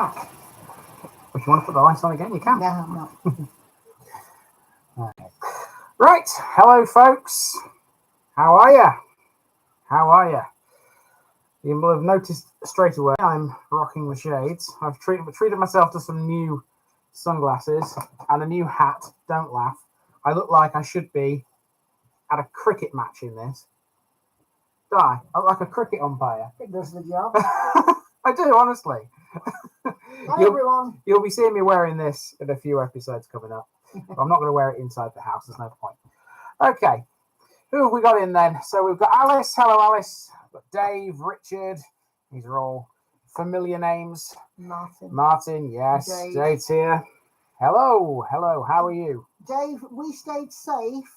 back. If you want to put the lights on again, you can. No, I'm not. Right. Hello, folks. How are you? How are you? You will have noticed straight away I'm rocking the shades. I've treated myself to some new sunglasses and a new hat. Don't laugh. I look like I should be at a cricket match in this. Do I? I look like a cricket umpire. It does the job. I do, honestly. Hi, everyone. You'll be seeing me wearing this in a few episodes coming up. I'm not going to wear it inside the house. There's no point. Okay. Who have we got in then? So we've got Alice. Hello, Alice. We've got Dave, Richard. These are all familiar names. Martin, yes. Dave. Jade's here. Hello. How are you? Dave, we stayed safe,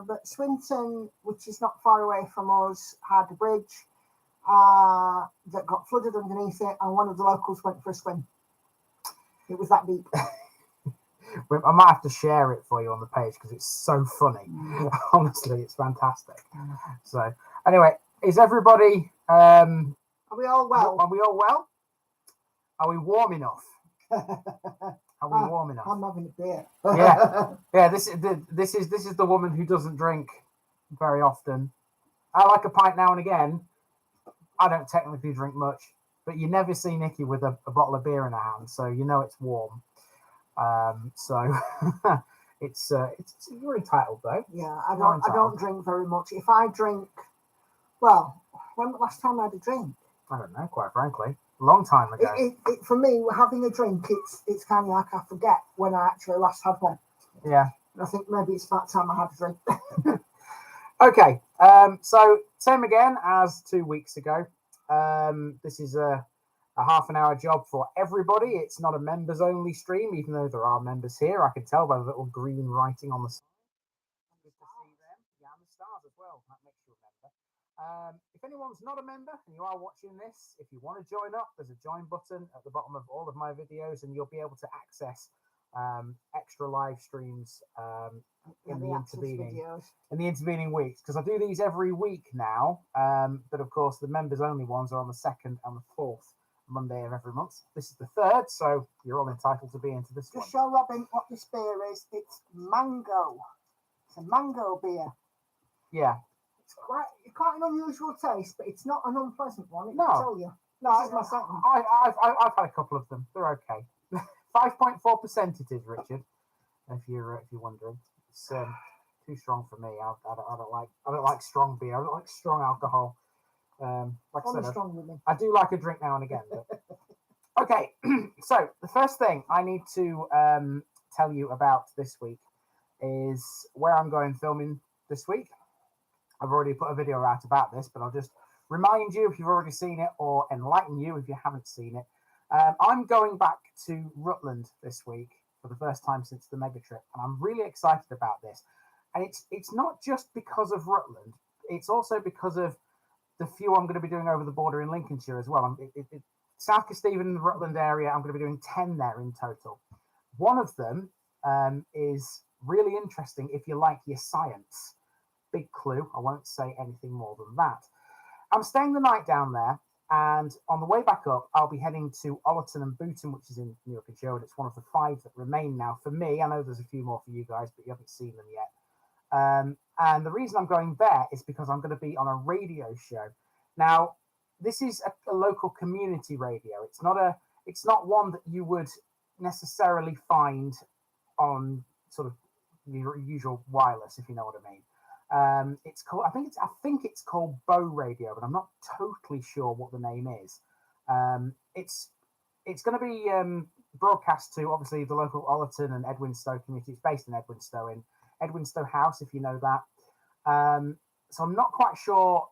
but Swinton, which is not far away from us, had a bridge that got flooded underneath it, and one of the locals went for a swim. It was that deep. I might have to share it for you on the page because it's so funny. Honestly, it's fantastic. So, anyway, is everybody? Are we all well? Are we all well? Are we warm enough? Are we warm enough? I'm having a beer. Yeah. This is the woman who doesn't drink very often. I like a pint now and again. I don't technically drink much, but you never see Nikki with a bottle of beer in her hand, so you know it's warm. So it's you're entitled though. Yeah, I don't drink very much. If I drink, well, when the last time I had a drink? I don't know, quite frankly, a long time ago. For me, having a drink, it's kind of like I forget when I actually last had one. Yeah, I think maybe it's about time I had a drink. Okay, so same again as 2 weeks ago. This is a half an hour job for everybody. It's not a members only stream, even though there are members here. I can tell by the little green writing on the side. Good to see them. Yeah, and the stars as well. That makes you a member. If anyone's not a member and you are watching this, if you want to join up, there's a join button at the bottom of all of my videos, and you'll be able to access extra live streams in the intervening weeks, because I do these every week now. But of course, the members only ones are on the 2nd and the 4th Monday of every month. This is the 3rd, so you're all entitled to be into this one. Just show Robin what this beer is. It's mango. It's a mango beer. Yeah. It's quite an unusual taste, but it's not an unpleasant one. No. I tell you. No, this is my second. I've had a couple of them. They're okay. 5.4% it is, Richard. If you're wondering, it's too strong for me. I don't like strong beer. I don't like strong alcohol. Like I said, I do like a drink now and again. But... Okay, so the first thing I need to tell you about this week is where I'm going filming this week. I've already put a video out about this, but I'll just remind you if you've already seen it, or enlighten you if you haven't seen it. I'm going back to Rutland this week for the first time since the mega trip, and I'm really excited about this. And it's not just because of Rutland; it's also because of the few I'm going to be doing over the border in Lincolnshire as well. South Kesteven and the Rutland area, I'm going to be doing 10 there in total. One of them is really interesting if you like your science. Big clue. I won't say anything more than that. I'm staying the night down there, and on the way back up, I'll be heading to Ollerton and Booton, which is in Newark Route, and it's one of the 5 that remain now for me. I know there's a few more for you guys, but you haven't seen them yet. And the reason I'm going there is because I'm going to be on a radio show. Now, this is a local community radio. It's not one that you would necessarily find on sort of your usual wireless, if you know what I mean. It's called, I think it's called Bow Radio, but I'm not totally sure what the name is. It's going to be broadcast to obviously the local Ollerton and Edwinstowe community. It's based in Edwinstowe, in Edwinstowe House, if you know that. So I'm not quite sure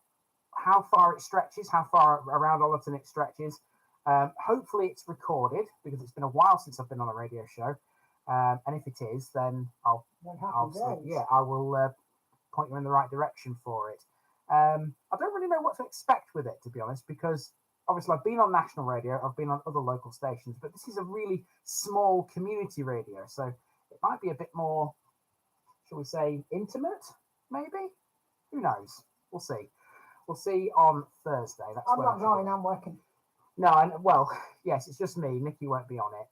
how far it stretches, how far around Ollerton it stretches. Hopefully it's recorded, because it's been a while since I've been on a radio show. And if it is, then I will point you in the right direction for it. I don't really know what to expect with it, to be honest, because obviously I've been on national radio, I've been on other local stations, but this is a really small community radio, so it might be a bit more, shall we say, intimate, maybe? Who knows? We'll see. We'll see on Thursday. I'm not going, I'm working. No, well, yes, it's just me. Nikki won't be on it.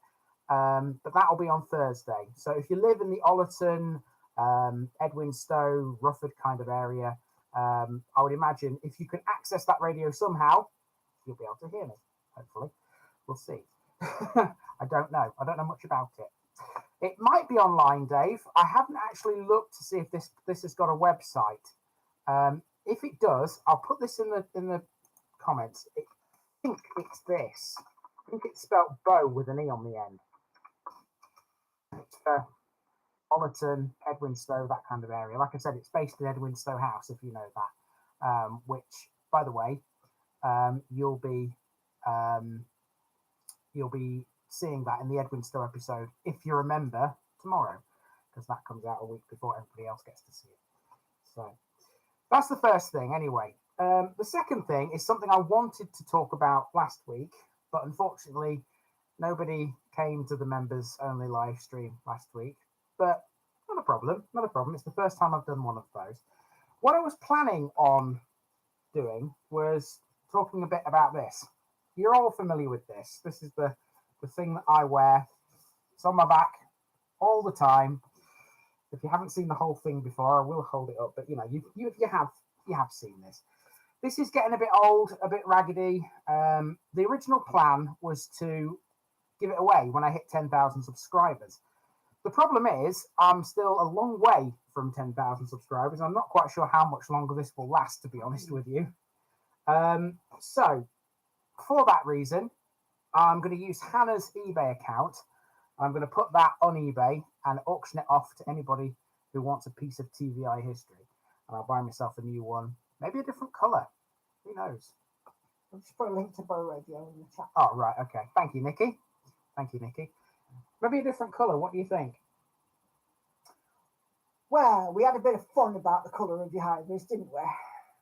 But that'll be on Thursday. So if you live in the Ollerton, Edwinstowe, Rufford kind of area, I would imagine if you can access that radio somehow, you'll be able to hear me. Hopefully, we'll see. I don't know. I don't know much about it. It might be online, Dave. I haven't actually looked to see if this has got a website. If it does, I'll put this in the comments. I think it's this. I think it's spelled Bow with an E on the end. It's Ollerton, Edwinstowe, that kind of area. Like I said, it's based in Edwinstowe House, if you know that. Which, by the way, you'll be seeing that in the Edwinstowe episode, if you remember, tomorrow, because that comes out a week before everybody else gets to see it. So that's the first thing, anyway. The second thing is something I wanted to talk about last week, but unfortunately, nobody came to the members only live stream last week. But not a problem. It's the first time I've done one of those. What I was planning on doing was talking a bit about this. You're all familiar with this. This is the thing that I wear. It's on my back all the time. If you haven't seen the whole thing before, I will hold it up. But you know, you have seen this. This is getting a bit old, a bit raggedy. The original plan was to give it away when I hit 10,000 subscribers. The problem is I'm still a long way from 10,000 subscribers. I'm not quite sure how much longer this will last, to be honest with you. So for that reason, I'm going to use Hannah's eBay account. I'm going to put that on eBay and auction it off to anybody who wants a piece of TVI history. And I'll buy myself a new one, maybe a different colour. Who knows? I'll just put a link to Bow Radio in the chat. Oh, right. Okay. Thank you, Nikki. Maybe a different colour. What do you think? Well, we had a bit of fun about the colour of your hybrids, didn't we?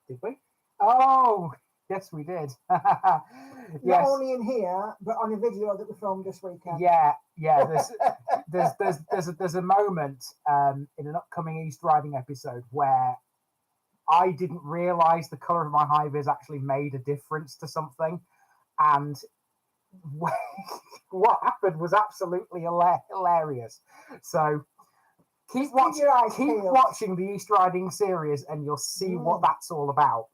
Did we? Oh, yes, we did. Not Yes. only in here, but on a video that we filmed this weekend. Yeah. There's a moment in an upcoming East Riding episode where I didn't realise the colour of my high-vis actually made a difference to something, and what happened was absolutely hilarious. So keep watching the East Riding series, and you'll see what that's all about.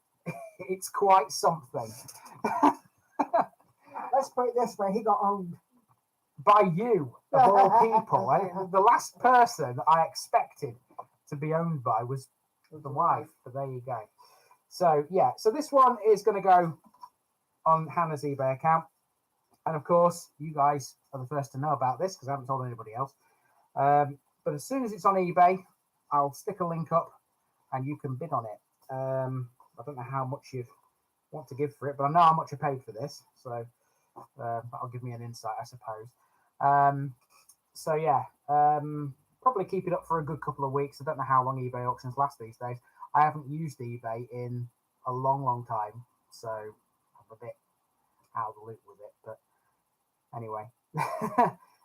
It's quite something. Let's put it this way: he got owned by you, of all people. The last person I expected to be owned by was the wife, but there you go. So yeah, so this one is going to go on Hannah's eBay account, and of course you guys are the first to know about this because I haven't told anybody else. But as soon as it's on eBay, I'll stick a link up and you can bid on it. I don't know how much you'd want to give for it, but I know how much I paid for this, so that'll give me an insight, I suppose. So yeah, probably keep it up for a good couple of weeks. I don't know how long eBay auctions last these days. I haven't used eBay in a long time, so I'm a bit out of the loop with it. But anyway,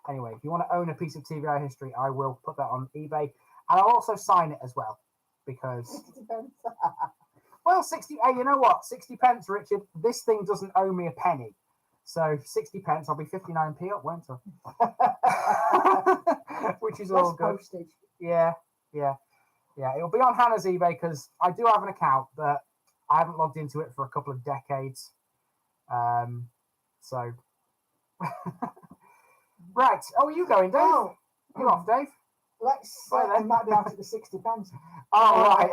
anyway, if you want to own a piece of TVI history, I will put that on eBay, and I'll also sign it as well because. Well, 60. Hey, you know what? 60 pence, Richard. This thing doesn't owe me a penny. So 60 pence, I'll be 59p up, won't I? Which is all good. Postage. Yeah. It'll be on Hannah's eBay because I do have an account, but I haven't logged into it for a couple of decades. So right. Oh, are you going, Dave? Oh. You off, Dave? I might be out at the 60 pence. Oh, right.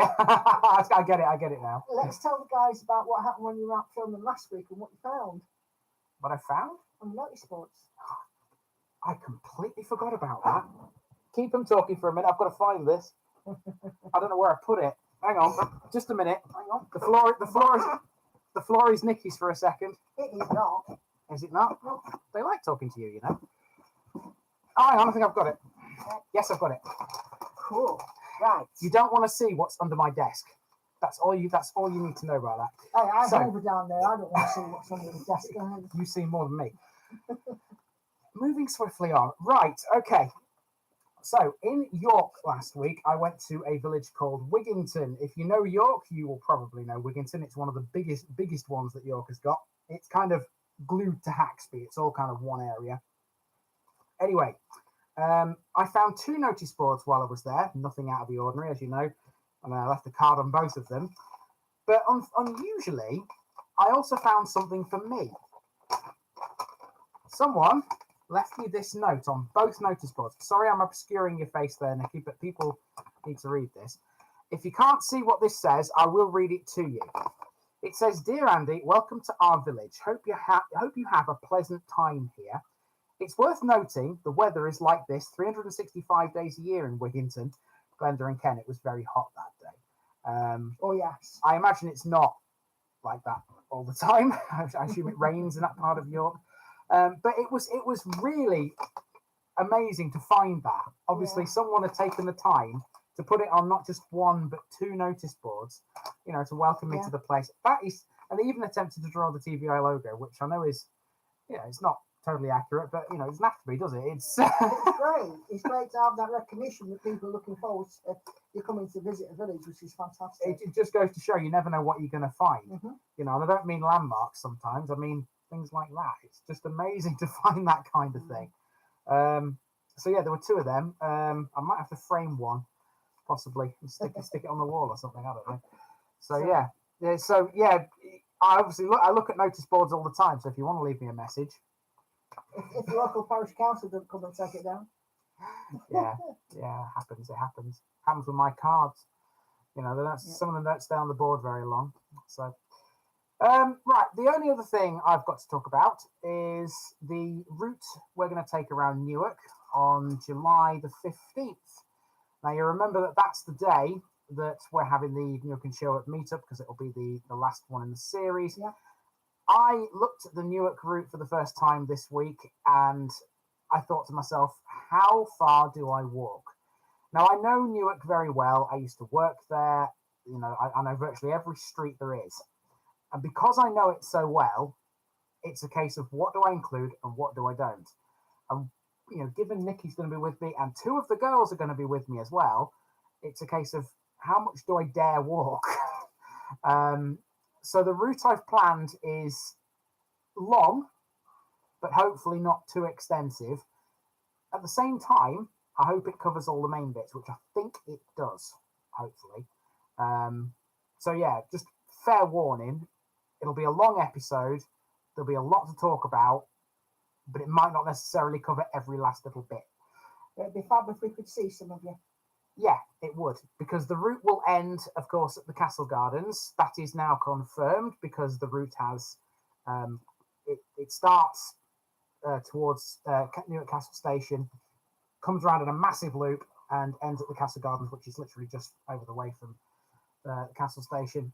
I get it now. Let's tell the guys about what happened when you were out filming last week and what you found. What I found? On Motorsports. I completely forgot about that. Keep them talking for a minute. I've got to find this. I don't know where I put it. Hang on, just a minute. Hang on. The floor is Nikki's for a second. It is not. Is it not? No. They like talking to you, you know. Oh, hang on, I think I've got it. Yes, I've got it. Cool. Right. You don't want to see what's under my desk. That's all you need to know about that. Hey, I hold it down there. I don't want to see what's under the desk. You see more than me. Moving swiftly on. Right, okay. So in York last week, I went to a village called Wigginton. If you know York, you will probably know Wigginton. It's one of the biggest ones that York has got. It's kind of glued to Haxby. It's all kind of one area. Anyway, I found 2 notice boards while I was there. Nothing out of the ordinary, as you know. And I left a card on both of them. But unusually, I also found something for me. Someone left me this note on both notice boards. Sorry, I'm obscuring your face there, Nikki, but people need to read this. If you can't see what this says, I will read it to you. It says, "Dear Andy, welcome to our village. Hope you have a pleasant time here. It's worth noting the weather is like this 365 days a year in Wigginton, Glendon and Kent. It was very hot that day. Oh, yes. I imagine it's not like that all the time. I assume it rains in that part of York. But it was really amazing to find that. Obviously, someone had taken the time to put it on not just 1 but 2 notice boards, to welcome me to the place. That is, and they even attempted to draw the TVI logo, which I know is, it's not totally accurate, but it doesn't have to be, does it? It's great. It's great to have that recognition that people are looking forward to you coming to visit a village, which is fantastic. It just goes to show you never know what you're going to find. Mm-hmm. And I don't mean landmarks sometimes. I mean things like that. It's just amazing to find that kind of thing. So yeah, there were 2 of them. I might have to frame one, possibly, and stick it on the wall or something. I don't know. So yeah. I look at notice boards all the time. So if you want to leave me a message, if the local parish council doesn't come and take it down, yeah, it happens with my cards. Some of them don't stay on the board very long. So right, the only other thing I've got to talk about is the route we're going to take around Newark on July the 15th. Now, you remember that that's the day that we're having the Newark and Sherwood meetup, because it'll be the last one in the series. Yeah. I looked at the Newark route for the first time this week, and I thought to myself, how far do I walk? Now, I know Newark very well. I used to work there. I know virtually every street there is. And because I know it so well, it's a case of what do I include and what do I don't. And, given Nikki's going to be with me and 2 of the girls are going to be with me as well, it's a case of how much do I dare walk? So the route I've planned is long, but hopefully not too extensive. At the same time, I hope it covers all the main bits, which I think it does, hopefully. So yeah, just fair warning. It'll be a long episode. There'll be a lot to talk about, but it might not necessarily cover every last little bit. It'd be fab if we could see some of you. Yeah, it would, because the route will end, of course, at the Castle Gardens. That is now confirmed because the route has, it starts towards Newark Castle Station, comes around in a massive loop and ends at the Castle Gardens, which is literally just over the way from the Castle Station.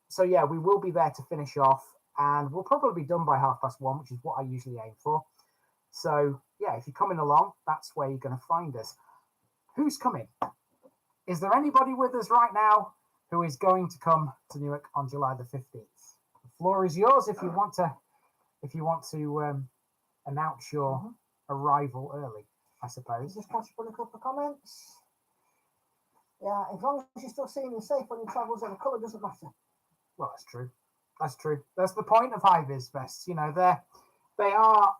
So yeah, we will be there to finish off, and we'll probably be done by 1:30, which is what I usually aim for. So yeah, if you're coming along, that's where you're going to find us. Who's coming? Is there anybody with us right now who is going to come to Newark on July the 15th? The floor is yours if you want to announce your arrival early, I suppose. Just catch up on a couple of comments. Yeah, as long as you're still seeing and safe when you travel, so the colour doesn't matter. Well, that's true. That's true. That's the point of high vis vests. They are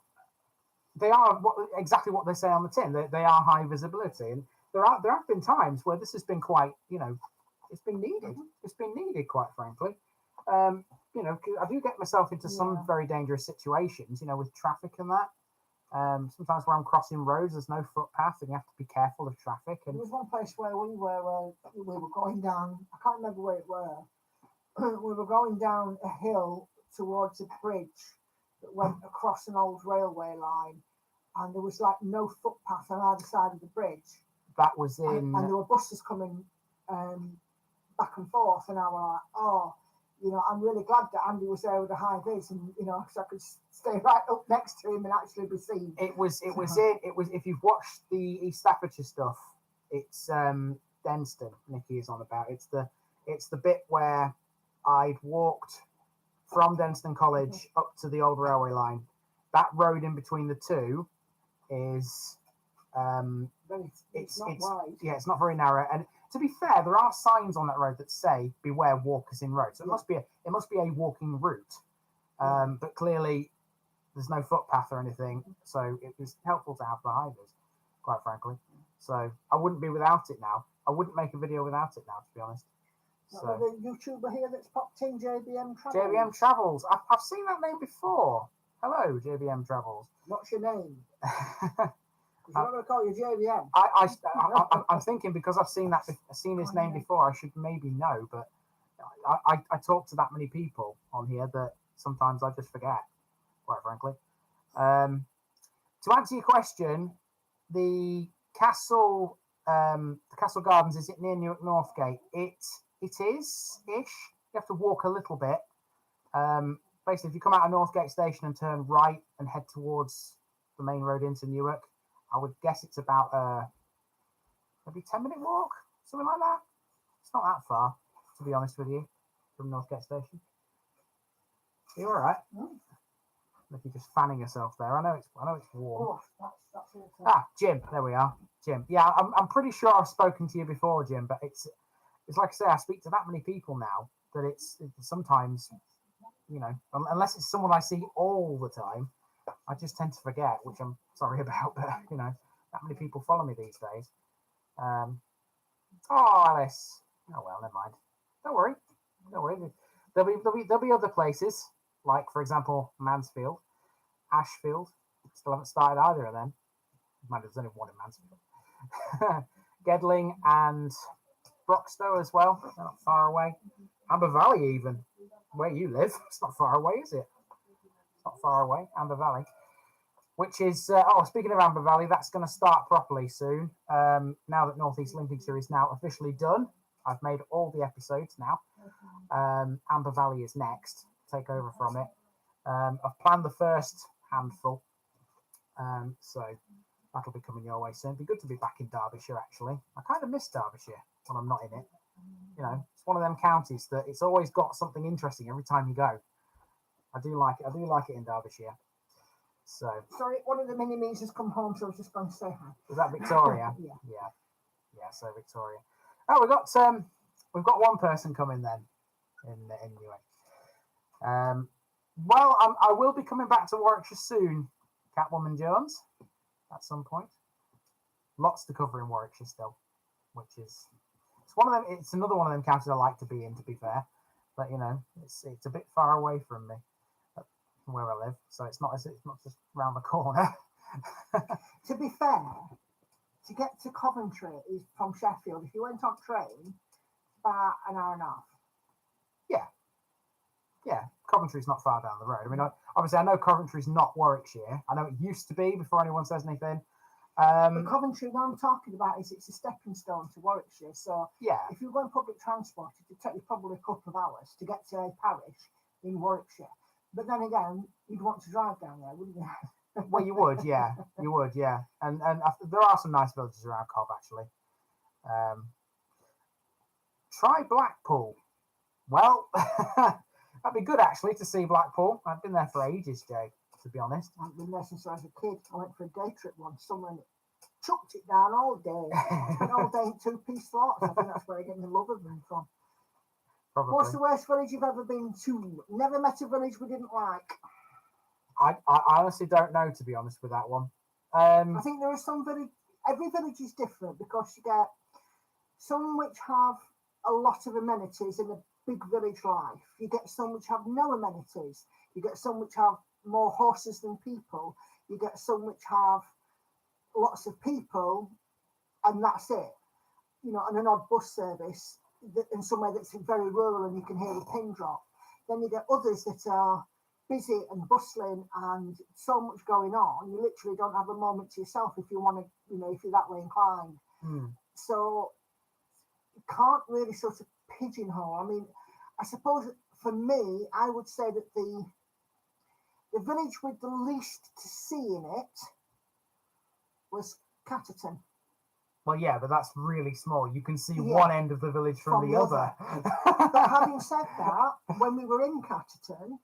exactly what they say on the tin. They are high visibility, and there have been times where this has been quite, it's been needed. It's been needed, quite frankly. I do get myself into some very dangerous situations, with traffic and that. Sometimes where I'm crossing roads, there's no footpath, and you have to be careful of traffic. And there was one place where we were going down. I can't remember where it were. We were going down a hill towards a bridge that went across an old railway line, and there was like no footpath on either side of the bridge. That was in, and there were buses coming back and forth, and I was like, I'm really glad that Andy was there with a high vis, and so I could stay right up next to him and actually be seen. It was if you've watched the East Staffordshire stuff, it's Denston Nikki is on about. It's the bit where I'd walked from Denston College up to the old railway line. That road in between the two is it's not wide. Yeah, it's not very narrow. And to be fair, there are signs on that road that say "Beware walkers in road." So it must be a walking route. But clearly, there's no footpath or anything, so it was helpful to have the hivers, quite frankly. So I wouldn't be without it now. I wouldn't make a video without it now, to be honest. So the YouTuber here that's popped in, JBM Travels. JBM Travels. I've seen that name before. Hello, JBM Travels. What's your name? I'm not going to call you JBM. I'm thinking because I've seen his name before, I should maybe know, but I talk to that many people on here that sometimes I just forget, quite frankly. To answer your question, the castle gardens, is it near Newark Northgate? It is ish. You have to walk a little bit. Basically, if you come out of Northgate Station and turn right and head towards the main road into Newark, I would guess it's about maybe 10-minute walk, something like that. It's not that far, to be honest with you, from Northgate Station. Are you all right? Look, you're just fanning yourself there. I know it's warm. Oh, that's Jim. There we are, Jim. Yeah, I'm pretty sure I've spoken to you before, Jim. But it's like I say, I speak to that many people now that it's sometimes, unless it's someone I see all the time, I just tend to forget, which I'm sorry about. But that many people follow me these days. Oh, Alice. Oh well, never mind. Don't worry. There'll be other places, like for example Mansfield, Ashfield. Still haven't started either of them. There's only one in Mansfield. Gedling and Broxtowe as well. They're not far away. Amber Valley, even where you live, it's not far away, is it? It's not far away. Amber Valley, which is speaking of Amber Valley, that's going to start properly soon. Now that North East Lincolnshire is now officially done, I've made all the episodes now. Amber Valley is next. Take over from it. I've planned the first handful, so that'll be coming your way soon. It'd be good to be back in Derbyshire, actually. I kind of miss Derbyshire when I'm not in it. It's one of them counties that it's always got something interesting every time you go. I do like it. I do like it in Derbyshire. So sorry, one of the mini-me's has come home, so I was just going to say hi. Was that Victoria? Yeah. So Victoria. Oh, we've got one person coming then in Newark. Well, I will be coming back to Warwickshire soon, Catwoman Jones, at some point. Lots to cover in Warwickshire still, which is it's one of them. It's another one of them counties I like to be in, to be fair, but it's a bit far away from me, from where I live, so it's not just round the corner. To be fair, to get to Coventry is from Sheffield. If you went on train, about an hour and a half. Yeah, Coventry's not far down the road. I mean, obviously, I know Coventry's not Warwickshire. I know it used to be before anyone says anything. The Coventry, what I'm talking about, is it's a stepping stone to Warwickshire. So yeah, if you go on public transport, it would take you probably a couple of hours to get to a parish in Warwickshire. But then again, you'd want to drive down there, wouldn't you? Well, you would, yeah. And there are some nice villages around Cov, actually. Try Blackpool. Well, that'd be good, actually, to see Blackpool. I've been there for ages, Jay, to be honest. I've been there since I was a kid. I went for a day trip one summer and it chucked it down all day. Spent all day in two-piece slots. I think that's where I get the love of them from. Probably. What's the worst village you've ever been to? Never met a village we didn't like. I honestly don't know, to be honest with that one. I think there are some village. Every village is different because you get some which have a lot of amenities in a big village life. You get some which have no amenities. You get some which have more horses than people. You get some which have lots of people, and that's it. And an odd bus service in somewhere that's very rural and you can hear a pin drop. Then you get others that are busy and bustling and so much going on. You literally don't have a moment to yourself if you want to, if you're that way inclined. So you can't really sort of pigeonhole. I mean, I suppose for me, I would say that the village with the least to see in it was Catterton. Well, yeah, but that's really small. You can see one end of the village from the other. But having said that, when we were in Catterton,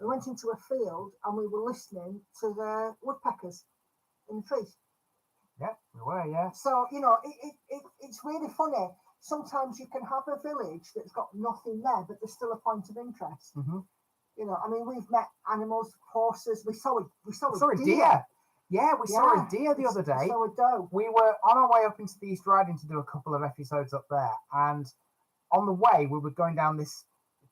we went into a field and we were listening to the woodpeckers in the trees. Yeah, we were, yeah. So, it's really funny. Sometimes you can have a village that's got nothing there, but there's still a point of interest. Mm-hmm. You know, I mean, we've met animals, horses. We saw a deer. Yeah, we saw a deer the other day. We saw a doe. We were on our way up into the East Riding to do a couple of episodes up there, and on the way we were going down this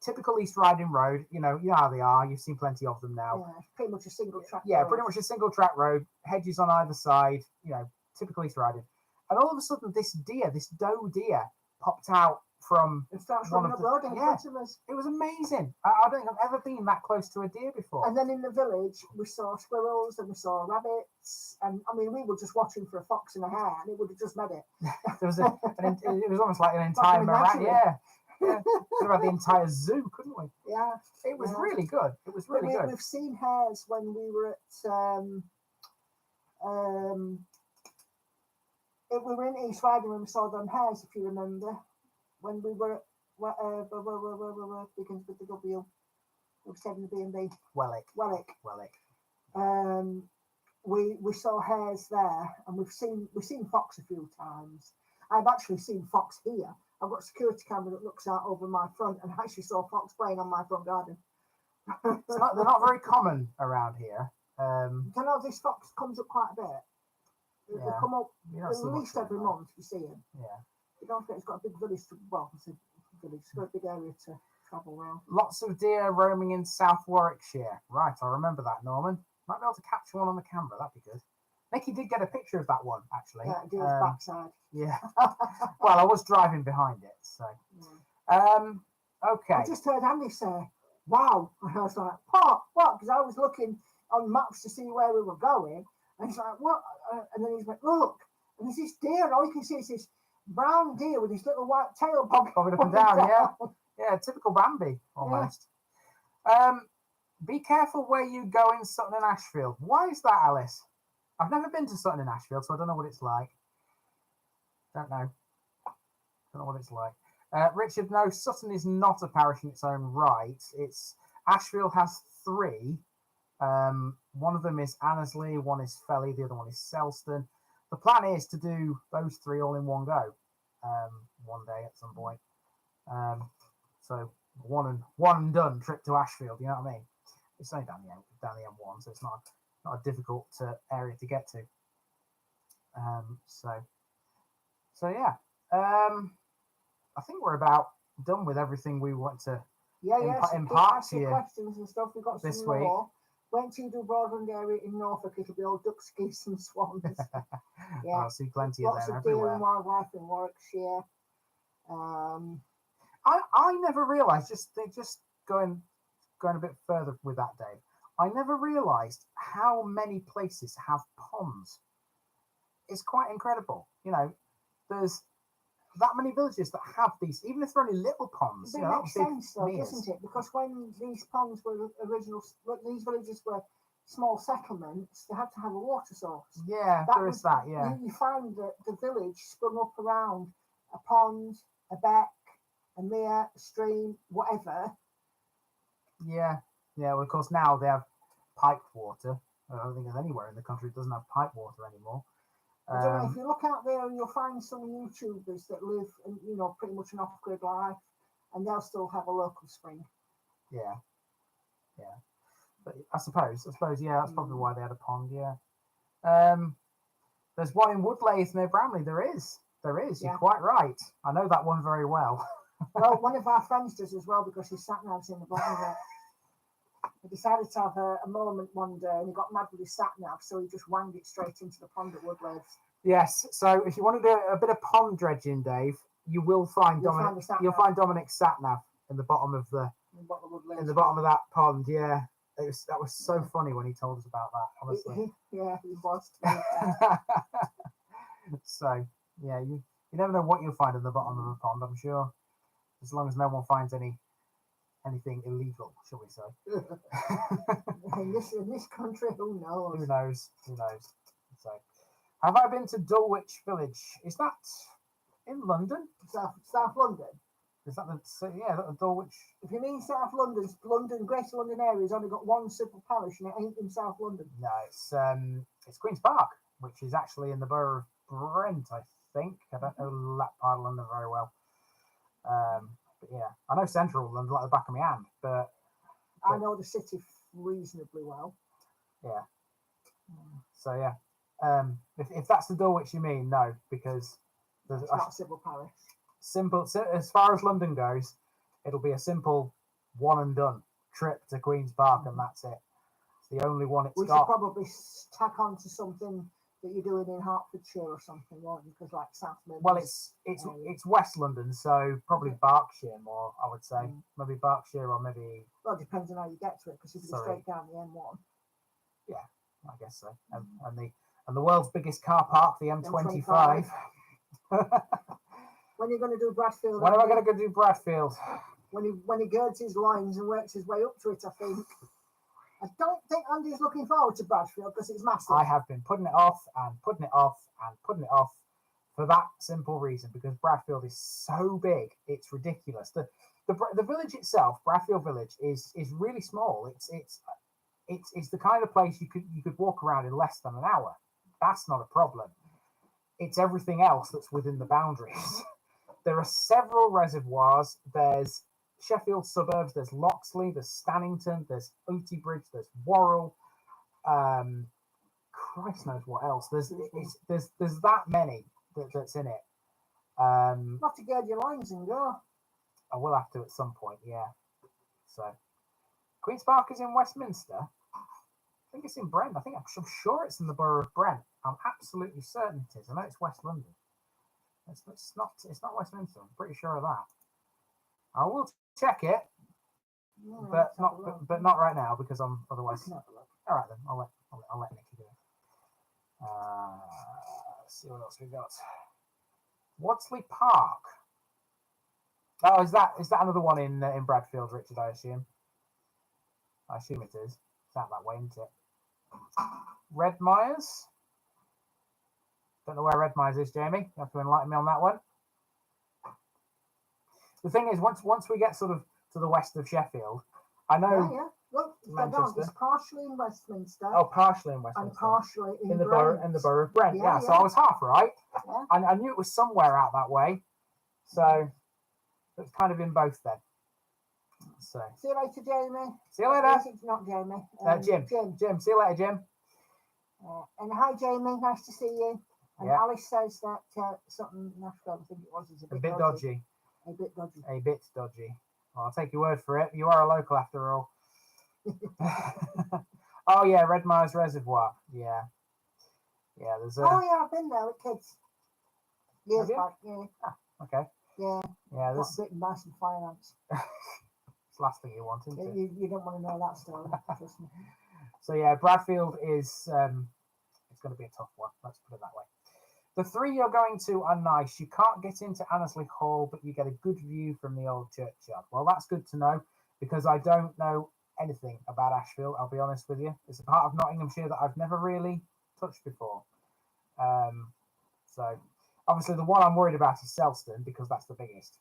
typical East Riding road. You know how they are. You've seen plenty of them now. Yeah, it's pretty much a single track. Yeah, road. pretty much a single track road, hedges on either side. You know, typical East Riding. And all of a sudden, this doe deer, popped out from one of the road in front of us. It was amazing. I don't think I've ever been that close to a deer before. And then in the village, we saw squirrels and we saw rabbits. And I mean, we were just watching for a fox and a hare, and it would have just met it. There was it was almost like an entire yeah. Yeah, could have had the entire zoo, couldn't we? Yeah, it was really good. It was really good. We've seen hares when we were at we were in East Riding when we saw them hares, if you remember, when we were at begins with the W. We said in the B&B. Welwick. We saw hares there, and we've seen fox a few times. I've actually seen fox here. I've got a security camera that looks out over my front, and I actually saw fox playing on my front garden. They're not very common around here. You know, this fox comes up quite a bit. They come up at least every month. You see him. Yeah. You don't forget, it's got a big village. It's got a big area to travel around. Lots of deer roaming in South Warwickshire. Right, I remember that, Norman. Might be able to capture one on the camera. That'd be good. Nicky did get a picture of that one, actually. Yeah, deer's backside. Yeah. Well, I was driving behind it, so. Yeah. Okay. I just heard Andy say, "Wow," and I was like, "What? What?" Because I was looking on maps to see where we were going, and he's like, "What?" And then he's like, "Look," and there's this deer, and all you can see is this brown deer with his little white tail bobbing up and down. Yeah, typical Bambi almost. Yeah. Be careful where you go in Sutton and Ashfield. Why is that, Alice? I've never been to Sutton and Ashfield, so I don't know what it's like. Don't know what it's like. Richard, no, Sutton is not a parish in its own right. Ashfield has 3. One of them is Annesley, one is Felly, the other one is Selston. The plan is to do those 3 all in one go, one day at some point. So one and done trip to Ashfield. You know what I mean? It's only down the M1, so it's not a difficult area to get to. So yeah. I think we're about done with everything we want to impart to you. Questions and stuff. We've got some this more. Week. Went to the Broadland area in Norfolk, it'll be all ducks, geese, and swans. Yeah, I'll see plenty of them everywhere. Deer and wildlife in Warwickshire. I never realised. Just going a bit further with that, Dave. I never realised how many places have ponds. It's quite incredible. You know, there's that many villages that have these, even if they're only little ponds. It makes sense, though, doesn't it? Because when these ponds were these villages were small settlements, they had to have a water source. Yeah, there is that. Yeah, you find that the village sprung up around a pond, a beck, a mere, a stream, whatever. Yeah. Well, of course now they have piped water. I don't think there's anywhere in the country that doesn't have piped water anymore. I don't know, if you look out there, you'll find some YouTubers that live, pretty much an off-grid life, and they'll still have a local spring. Yeah. But I suppose, yeah, that's probably why they had a pond. Yeah. There's one in Woodlaith near Bramley. There is. Yeah. You're quite right. I know that one very well. Well, one of our friends does as well, because his sat-nav's in the bottom of it. He decided to have a moment one day, and he got mad with his sat-nav, so he just wanged it straight into the pond at Woodlaith. Yes, so if you want to do a bit of pond dredging, Dave, you will find Dominic's sat-nav in the bottom of the bottom of that pond. Yeah, that was so funny when he told us about that. Honestly, he was. So yeah, you never know what you'll find in the bottom of a pond. I'm sure, as long as no one finds anything illegal, shall we say? in this country, who knows? Who knows? So, have I been to Dulwich Village? Is that in London? South London. Is that the Dulwich? If you mean South London, Greater London area has only got one civil parish, and it ain't in South London. No, it's Queen's Park, which is actually in the borough of Brent, I think. I don't know that part of London very well. But yeah, I know Central London like the back of my hand, but I know the city reasonably well. Yeah. So yeah, if that's the Dulwich you mean, no, because there's It's not civil parish. Simple. So as far as London goes, it'll be a simple one and done trip to Queen's Park, and that's it. It's the only one it's We got. should probably tack on to something that you're doing in Hertfordshire or something, won't you? Because like South Midlands. Well, it's West London, so probably Berkshire more. I would say maybe Berkshire or maybe. Well, it depends on how you get to it. Because if you go straight down the M1. Yeah, I guess so. And the world's biggest car park, the M25. When are you going to do Bradfield? When am I going to go do Bradfield? When he girds his loins and works his way up to it, I think. I don't think Andy's looking forward to Bradfield because it's massive. I have been putting it off and putting it off and putting it off for that simple reason, because Bradfield is so big, it's ridiculous. The village itself, Bradfield Village, is really small. It's the kind of place you could walk around in less than an hour. That's not a problem. It's everything else that's within the boundaries. There are several reservoirs. There's Sheffield suburbs. There's Loxley. There's Stannington. There's Oaty Bridge. There's Worrell. Christ knows what else. There's that many that's in it. You have to gird your loins and go. I will have to at some point. Yeah. So Queen's Park is in Westminster. I think it's in Brent. I'm sure it's in the borough of Brent. I'm absolutely certain it is. I know it's West London. It's not Westminster. I'm pretty sure of that. I will check it, but not right now because I'm otherwise. All right then. I'll let Nikki do it. Let's see what else we got. Wadsley Park. Oh, is that another one in Bradfield, Richard? I assume it is. It's out that way, isn't it? Redmires. Don't know where Redmires is, Jamie. You have to enlighten me on that one. The thing is, once we get sort of to the west of Sheffield, I know. Yeah. Look, Manchester. it's partially in Westminster. Oh, partially in Westminster. And partially in the borough of Brent. Yeah. So I was half right. Yeah. And I knew it was somewhere out that way. So it's kind of in both then. So. See you later, Jamie. See you later. It's not Jamie. Jim. See you later, Jim. And hi, Jamie. Nice to see you. And Alice says that something, I think it was, is a bit dodgy. A bit dodgy. Well, I'll take your word for it. You are a local after all. Oh yeah, Redmires Reservoir. Yeah. There's a. Oh yeah, I've been there with kids. Years back. Yeah. Okay. Yeah. Yeah. Got bitten by some fire ants. It's the last thing you want, isn't it? You don't want to know that story. Trust me. So yeah, Bradfield is. It's going to be a tough one. Let's put it that way. The three you're going to are nice. You can't get into Annesley Hall, but you get a good view from the old churchyard. Well, that's good to know because I don't know anything about Ashfield, I'll be honest with you. It's a part of Nottinghamshire that I've never really touched before. So, obviously, the one I'm worried about is Selston because that's the biggest.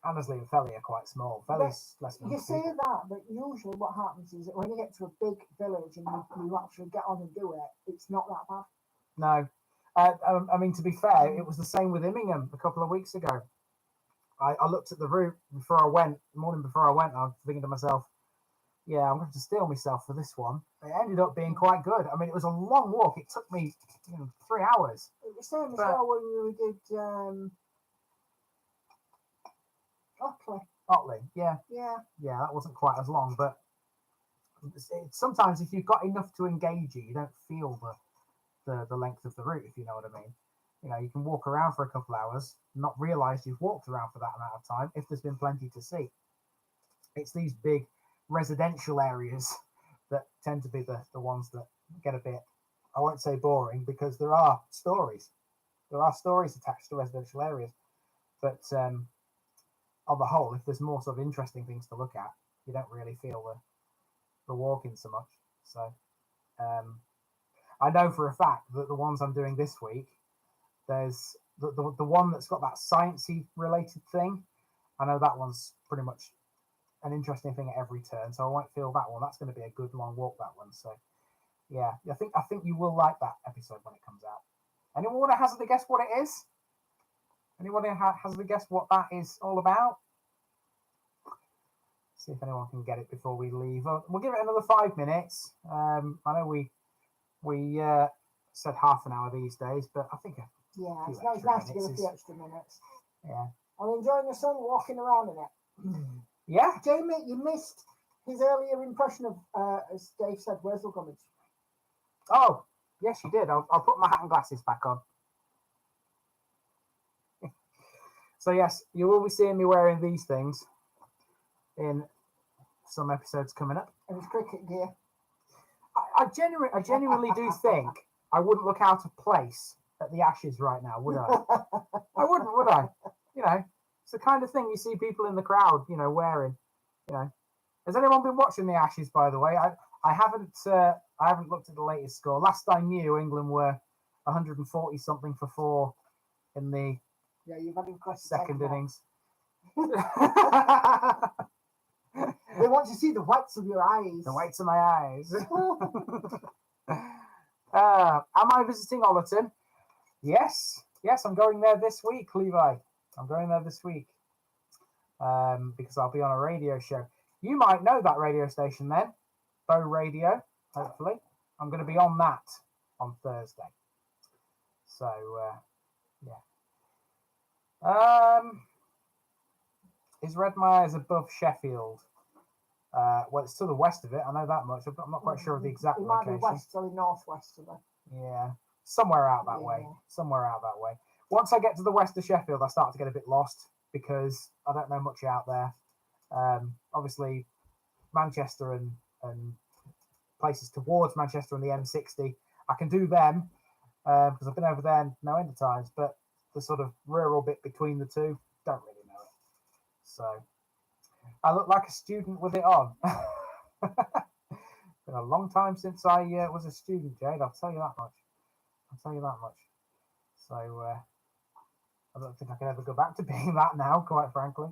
Annesley and Felly are quite small. Felly's less than you say that, but usually what happens is that when you get to a big village and you actually get on and do it, it's not that bad. No. I mean, to be fair, it was the same with Immingham a couple of weeks ago. I looked at the route before I went, the morning before I went, I was thinking to myself, yeah, I'm going to have to steel myself for this one. It ended up being quite good. I mean, it was a long walk. It took me 3 hours. It was the same as well when we did Otley, yeah. Yeah, that wasn't quite as long, but sometimes if you've got enough to engage you don't feel the length of the route, if you know what I mean. You can walk around for a couple of hours, not realise you've walked around for that amount of time if there's been plenty to see. It's these big residential areas that tend to be the ones that get a bit, I won't say boring, because there are stories. There are stories attached to residential areas. But on the whole, if there's more sort of interesting things to look at, you don't really feel the walking so much. So I know for a fact that the ones I'm doing this week, there's the one that's got that sciencey related thing. I know that one's pretty much an interesting thing at every turn, so I won't feel that one. That's going to be a good long walk, that one. So yeah, I think you will like that episode when it comes out. Anyone want to hazard a guess what it is? Anyone hazard a guess what that is all about? See if anyone can get it before we leave. We'll give it another 5 minutes. I know we said half an hour these days, but I think Yeah, it's few nice to extra give a minutes few extra minutes. yeah. I'm enjoying the sun, walking around in it. Yeah. Jamie, you missed his earlier impression of, as Dave said, Wurzel Gummidge. Oh, yes, you did. I'll put my hat and glasses back on. So yes, you will be seeing me wearing these things in some episodes coming up. And his cricket gear. I genuinely do think I wouldn't look out of place at the Ashes right now, would I? I wouldn't, would I? You know, it's the kind of thing you see people in the crowd, you know, wearing. You know, has anyone been watching the Ashes? By the way, I haven't looked at the latest score. Last I knew, England were 140 something for 4 in the You've had him second innings. They want to see the whites of your eyes. The whites of my eyes. Am I visiting Ollerton? Yes, I'm going there this week, Levi. I'm going there this week because I'll be on a radio show. You might know that radio station then, Bow Radio, hopefully. I'm going to be on that on Thursday. So, yeah. Is Redmire above Sheffield? Well, it's to the west of it. I know that much. I'm not quite sure of the exact location. It might be west or northwest of it. Yeah, somewhere out that way. Somewhere out that way. Once I get to the west of Sheffield, I start to get a bit lost because I don't know much out there. Obviously, Manchester and places towards Manchester and the M60, I can do them because I've been over there no end of times. But the sort of rural bit between the two, don't really know it. So I look like a student with it on. Been a long time since I was a student, Jade. I'll tell you that much. So I don't think I can ever go back to being that now, quite frankly.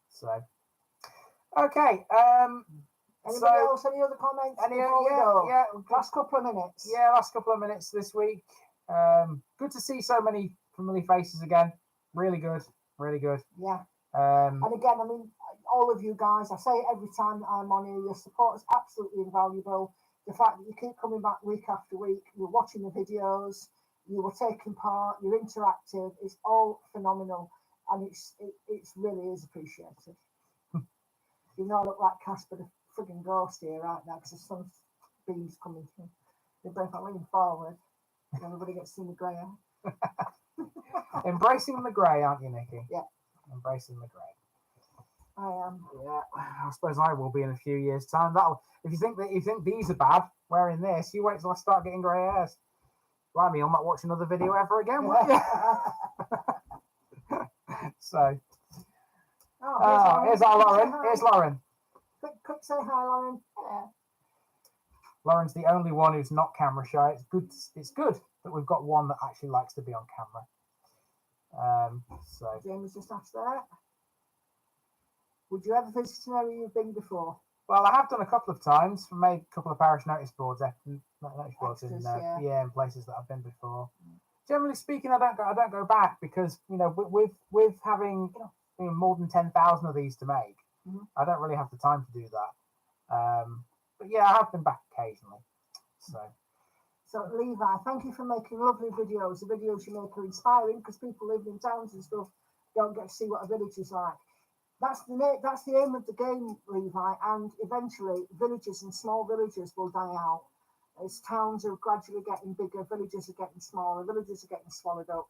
So okay. Anybody else? Any other comments? Last couple of minutes. Yeah, last couple of minutes this week. Good to see so many familiar faces again. Really good. Yeah. And again, I mean, all of you guys, I say it every time I'm on here, your support is absolutely invaluable. The fact that you keep coming back week after week, you're watching the videos, you were taking part, you're interactive, it's all phenomenal, and it's really is appreciated. You know, I look like Casper the frigging ghost here right now because the sunbeams coming through. They both are leaning forward, and everybody gets to see the grey hair. Embracing the grey, aren't you, Nikki? Yeah. Embracing the grey. I am. Yeah, I suppose I will be in a few years' time. If you think these are bad, wearing this, you wait till I start getting grey hairs. Blimey, I'll not watch another video ever again, will you? So. Here's our Lauren. Here's Lauren. Quick say hi, Lauren. Yeah. Lauren's the only one who's not camera shy. It's good that we've got one that actually likes to be on camera. So James just asked that. Would you ever visit an area you've been before? Well, I have done a couple of times. Made a couple of parish notice boards in places that I've been before. Generally speaking, I don't go back because with having more than 10,000 of these to make, I don't really have the time to do that. But yeah, I have been back occasionally. So Levi, thank you for making lovely videos. The videos you make are inspiring because people living in towns and stuff don't get to see what a village is like. That's the aim of the game, Levi, and eventually villages and small villages will die out. As towns are gradually getting bigger, villages are getting smaller, villages are getting swallowed up.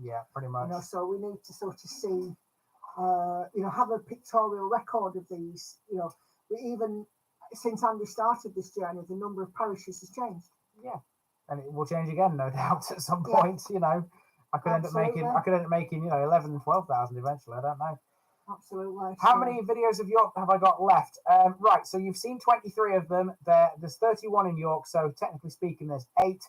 Yeah, pretty much. So we need to sort of see, have a pictorial record of these. We even since Andy started this journey, the number of parishes has changed. Yeah, and it will change again, no doubt, at some point. I could end up making 11,000, 12,000 eventually. I don't know. Absolutely. How many videos of York have I got left? Right, so you've seen 23 of them. There's 31 in York, so technically speaking, there's 8.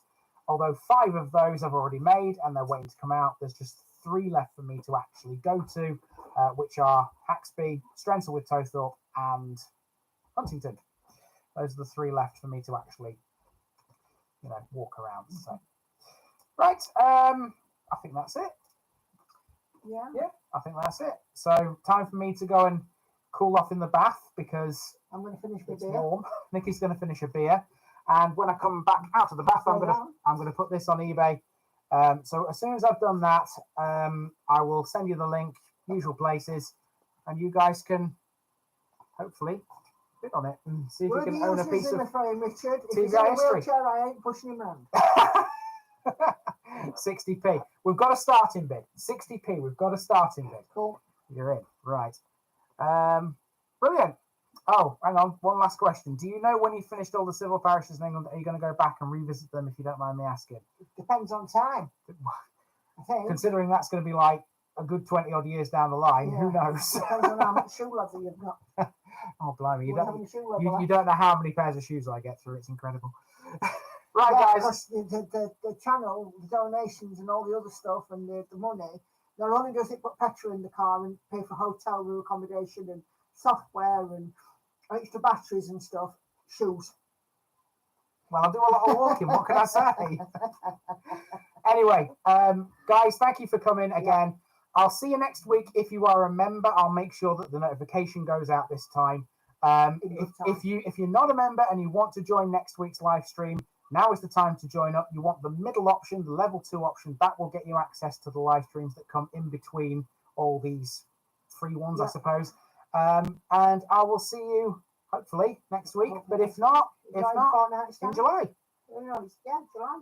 Although 5 of those I've already made and they're waiting to come out. There's just 3 left for me to actually go to, which are Haxby, Strensall with Tothorpe, and Huntington. Those are the 3 left for me to actually, walk around. So, right, I think that's it. Yeah, I think that's it. So time for me to go and cool off in the bath because I'm going to finish my it's beer. warm. Nikki's going to finish a beer, and when I come back out of the bath, I'm going to put this on eBay. So as soon as I've done that, I will send you the link, usual places, and you guys can hopefully bid on it and see if you can own a piece of frame, Richard. If he's TVI in a history. wheelchair, I ain't pushing him round. 60p. We've got a starting bid. 60p. We've got a starting bid. Cool. You're in. Right. Brilliant. Oh, hang on. One last question. Do you know when you finished all the civil parishes in England, are you going to go back and revisit them, if you don't mind me asking? It depends on time. I think. Considering that's going to be like a good 20 odd years down the line, who knows? Depends on how much shoe leather you've got. Oh, blimey. You You don't know how many pairs of shoes I get through. It's incredible. Right, guys. The channel, the donations and all the other stuff and the money, not only does it put petrol in the car and pay for hotel room accommodation and software and extra batteries and stuff, shoes. Well, I'll do a lot of walking. What can I say? Anyway, guys, thank you for coming again. I'll see you next week. If you are a member, I'll make sure that the notification goes out this time. If you're not a member and you want to join next week's live stream, now is the time to join up. You want the middle option, the level 2 option. That will get you access to the live streams that come in between all these free ones, I suppose. And I will see you hopefully next week. But if not, in July. Yeah, July.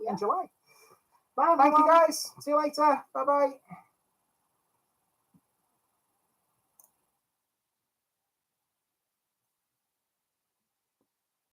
In July. Bye, Thank you, guys. See you later. Bye-bye.